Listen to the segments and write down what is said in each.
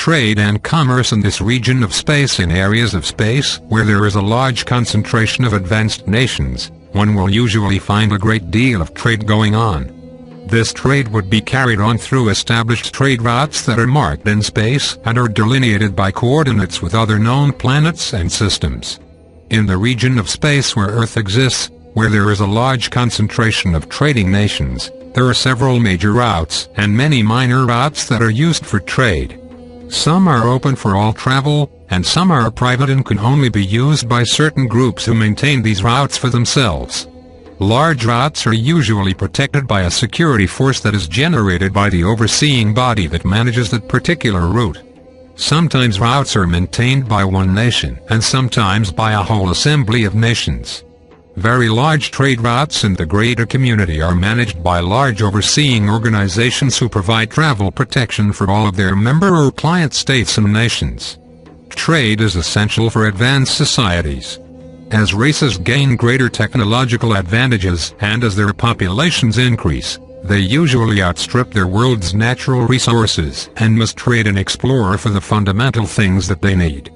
trade and commerce in this region of space. In areas of space where there is a large concentration of advanced nations, one will usually find a great deal of trade going on. This trade would be carried on through established trade routes that are marked in space and are delineated by coordinates with other known planets and systems. In the region of space where Earth exists, where there is a large concentration of trading nations, there are several major routes and many minor routes that are used for trade. Some are open for all travel, and some are private and can only be used by certain groups who maintain these routes for themselves. Large routes are usually protected by a security force that is generated by the overseeing body that manages that particular route. Sometimes routes are maintained by one nation and sometimes by a whole assembly of nations. Very large trade routes in the greater community are managed by large overseeing organizations who provide travel protection for all of their member or client states and nations. Trade is essential for advanced societies. As races gain greater technological advantages and as their populations increase, they usually outstrip their world's natural resources and must trade and explore for the fundamental things that they need.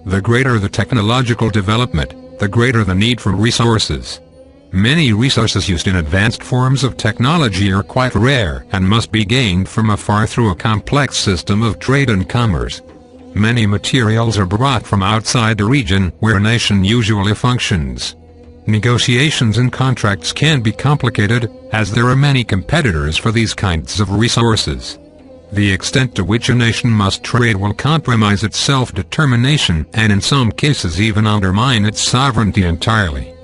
The greater the technological development, the greater the need for resources. Many resources used in advanced forms of technology are quite rare and must be gained from afar through a complex system of trade and commerce. Many materials are brought from outside the region where a nation usually functions. Negotiations and contracts can be complicated, as there are many competitors for these kinds of resources. The extent to which a nation must trade will compromise its self-determination and in some cases even undermine its sovereignty entirely.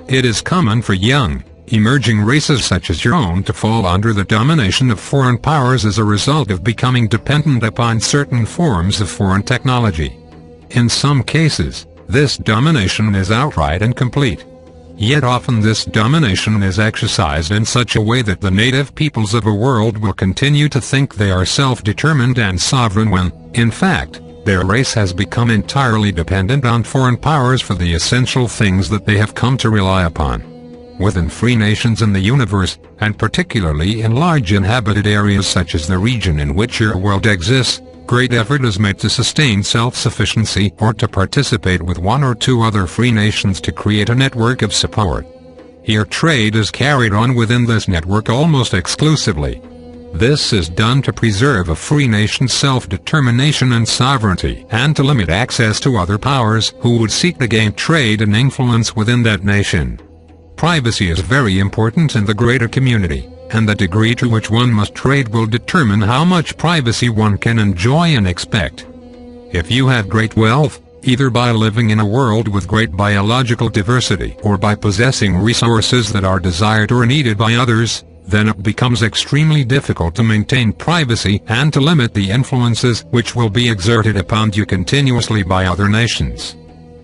It is common for young, emerging races such as your own to fall under the domination of foreign powers as a result of becoming dependent upon certain forms of foreign technology. In some cases, this domination is outright and complete. Yet often this domination is exercised in such a way that the native peoples of a world will continue to think they are self-determined and sovereign when, in fact, their race has become entirely dependent on foreign powers for the essential things that they have come to rely upon. Within free nations in the universe, and particularly in large inhabited areas such as the region in which your world exists, great effort is made to sustain self-sufficiency or to participate with one or two other free nations to create a network of support. Here trade is carried on within this network almost exclusively. This is done to preserve a free nation's self-determination and sovereignty and to limit access to other powers who would seek to gain trade and influence within that nation. Privacy is very important in the greater community, and the degree to which one must trade will determine how much privacy one can enjoy and expect. If you have great wealth, either by living in a world with great biological diversity or by possessing resources that are desired or needed by others, then it becomes extremely difficult to maintain privacy and to limit the influences which will be exerted upon you continuously by other nations.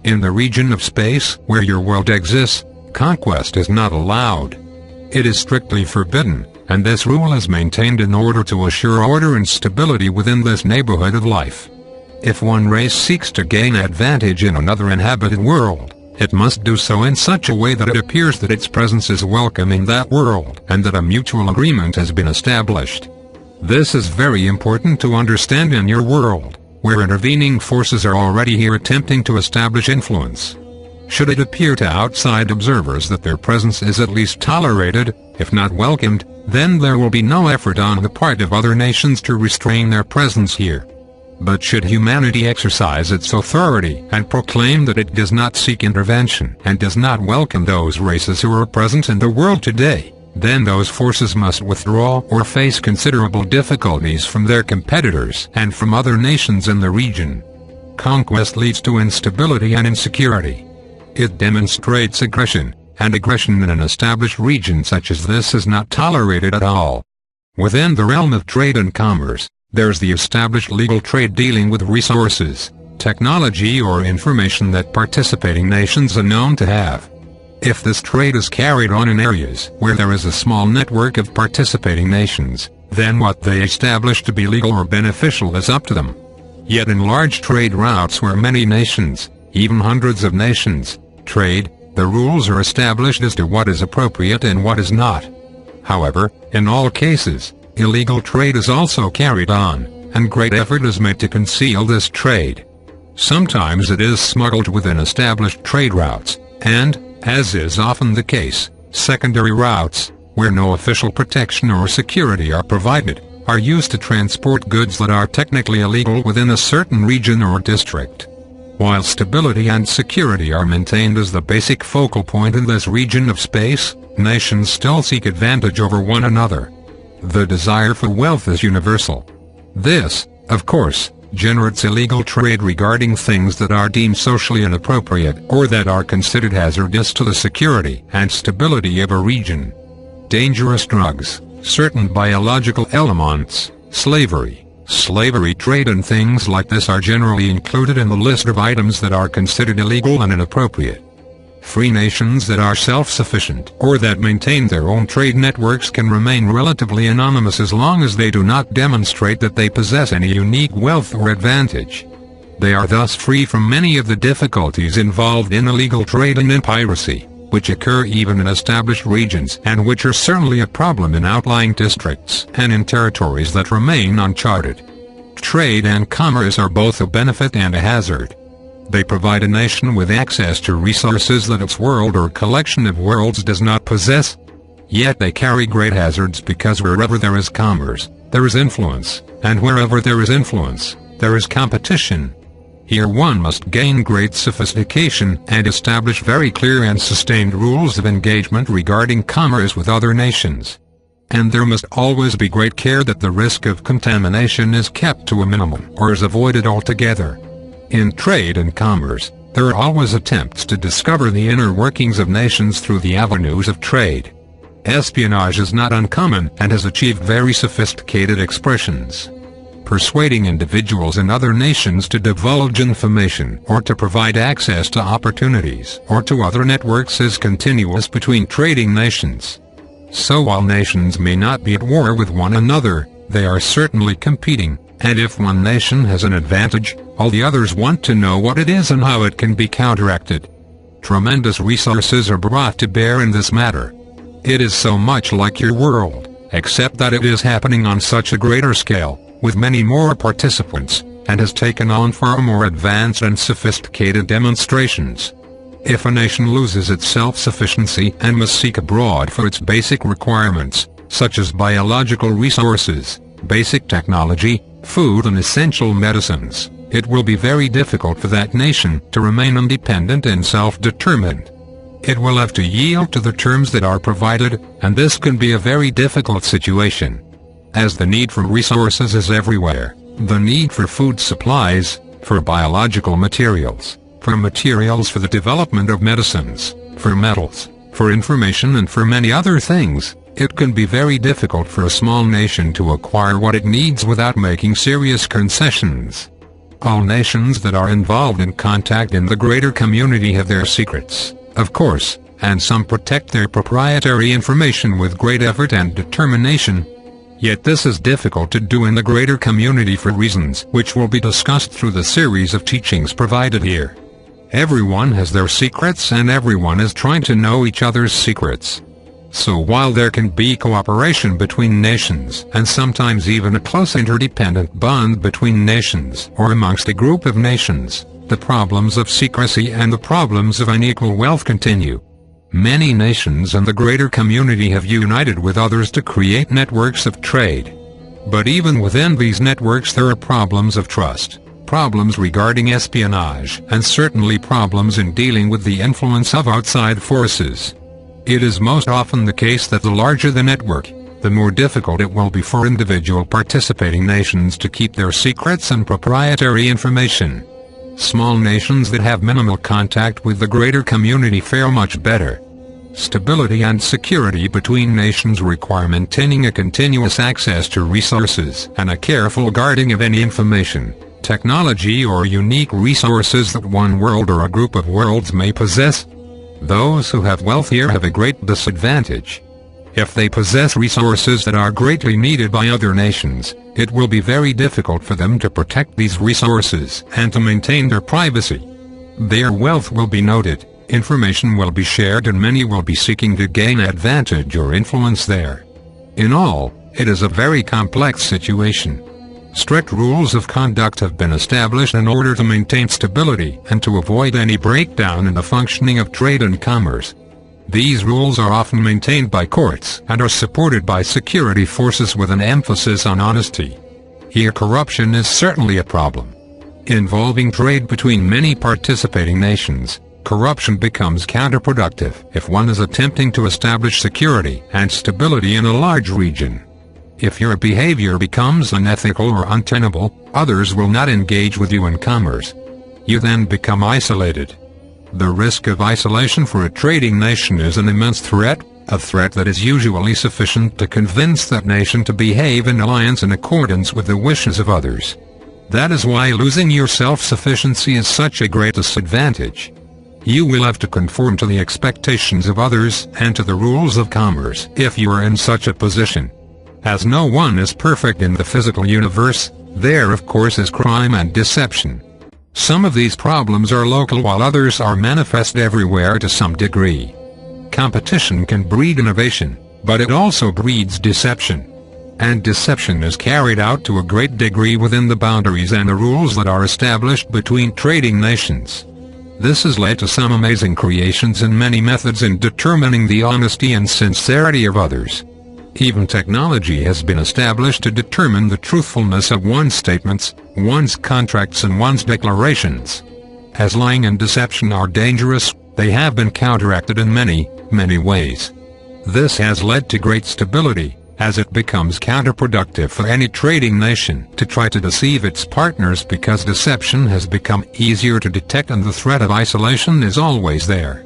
In the region of space where your world exists, conquest is not allowed. It is strictly forbidden, and this rule is maintained in order to assure order and stability within this neighborhood of life. If one race seeks to gain advantage in another inhabited world, it must do so in such a way that it appears that its presence is welcome in that world and that a mutual agreement has been established. This is very important to understand in your world, where intervening forces are already here attempting to establish influence. Should it appear to outside observers that their presence is at least tolerated, if not welcomed, then there will be no effort on the part of other nations to restrain their presence here. But should humanity exercise its authority and proclaim that it does not seek intervention and does not welcome those races who are present in the world today, then those forces must withdraw or face considerable difficulties from their competitors and from other nations in the region. Conquest leads to instability and insecurity. It demonstrates aggression, and aggression in an established region such as this is not tolerated at all. Within the realm of trade and commerce, there's the established legal trade dealing with resources, technology or information that participating nations are known to have. If this trade is carried on in areas where there is a small network of participating nations, then what they establish to be legal or beneficial is up to them. Yet in large trade routes where many nations, even hundreds of nations, trade, the rules are established as to what is appropriate and what is not. However, in all cases, illegal trade is also carried on, and great effort is made to conceal this trade. Sometimes it is smuggled within established trade routes, and, as is often the case, secondary routes, where no official protection or security are provided, are used to transport goods that are technically illegal within a certain region or district. While stability and security are maintained as the basic focal point in this region of space, nations still seek advantage over one another. The desire for wealth is universal. This, of course, generates illegal trade regarding things that are deemed socially inappropriate or that are considered hazardous to the security and stability of a region. Dangerous drugs, certain biological elements, slavery trade and things like this are generally included in the list of items that are considered illegal and inappropriate. Free nations that are self-sufficient or that maintain their own trade networks can remain relatively anonymous as long as they do not demonstrate that they possess any unique wealth or advantage. They are thus free from many of the difficulties involved in illegal trade and in piracy, which occur even in established regions and which are certainly a problem in outlying districts and in territories that remain uncharted. Trade and commerce are both a benefit and a hazard. They provide a nation with access to resources that its world or collection of worlds does not possess. Yet they carry great hazards because wherever there is commerce, there is influence, and wherever there is influence, there is competition. Here one must gain great sophistication and establish very clear and sustained rules of engagement regarding commerce with other nations. And there must always be great care that the risk of contamination is kept to a minimum or is avoided altogether. In trade and commerce, there are always attempts to discover the inner workings of nations through the avenues of trade. Espionage is not uncommon and has achieved very sophisticated expressions. Persuading individuals in other nations to divulge information or to provide access to opportunities or to other networks is continuous between trading nations. So while nations may not be at war with one another, they are certainly competing, and if one nation has an advantage, all the others want to know what it is and how it can be counteracted. Tremendous resources are brought to bear in this matter. It is so much like your world, except that it is happening on such a greater scale, with many more participants, and has taken on far more advanced and sophisticated demonstrations. If a nation loses its self-sufficiency and must seek abroad for its basic requirements, such as biological resources, basic technology, food and essential medicines, it will be very difficult for that nation to remain independent and self-determined. It will have to yield to the terms that are provided, and this can be a very difficult situation. As the need for resources is everywhere, the need for food supplies, for biological materials, for materials for the development of medicines, for metals, for information and for many other things, it can be very difficult for a small nation to acquire what it needs without making serious concessions. All nations that are involved in contact in the greater community have their secrets, of course, and some protect their proprietary information with great effort and determination. Yet this is difficult to do in the greater community for reasons which will be discussed through the series of teachings provided here. Everyone has their secrets and everyone is trying to know each other's secrets. So while there can be cooperation between nations and sometimes even a close interdependent bond between nations or amongst a group of nations, the problems of secrecy and the problems of unequal wealth continue. Many nations and the greater community have united with others to create networks of trade. But even within these networks there are problems of trust, problems regarding espionage, and certainly problems in dealing with the influence of outside forces. It is most often the case that the larger the network, the more difficult it will be for individual participating nations to keep their secrets and proprietary information. Small nations that have minimal contact with the greater community fare much better. Stability and security between nations require maintaining a continuous access to resources and a careful guarding of any information, technology or unique resources that one world or a group of worlds may possess. Those who have wealth here have a great disadvantage. If they possess resources that are greatly needed by other nations, it will be very difficult for them to protect these resources and to maintain their privacy. Their wealth will be noted, information will be shared and many will be seeking to gain advantage or influence there. In all, it is a very complex situation. Strict rules of conduct have been established in order to maintain stability and to avoid any breakdown in the functioning of trade and commerce. These rules are often maintained by courts and are supported by security forces with an emphasis on honesty. Here corruption is certainly a problem. Involving trade between many participating nations, corruption becomes counterproductive if one is attempting to establish security and stability in a large region. If your behavior becomes unethical or untenable, others will not engage with you in commerce. You then become isolated. The risk of isolation for a trading nation is an immense threat, a threat that is usually sufficient to convince that nation to behave in alliance in accordance with the wishes of others. That is why losing your self-sufficiency is such a great disadvantage. You will have to conform to the expectations of others and to the rules of commerce if you are in such a position. As no one is perfect in the physical universe, there of course is crime and deception. Some of these problems are local while others are manifest everywhere to some degree. Competition can breed innovation, but it also breeds deception. And deception is carried out to a great degree within the boundaries and the rules that are established between trading nations. This has led to some amazing creations and many methods in determining the honesty and sincerity of others. Even technology has been established to determine the truthfulness of one's statements, one's contracts and one's declarations. As lying and deception are dangerous, they have been counteracted in many ways. This has led to great stability, as it becomes counterproductive for any trading nation to try to deceive its partners because deception has become easier to detect and the threat of isolation is always there.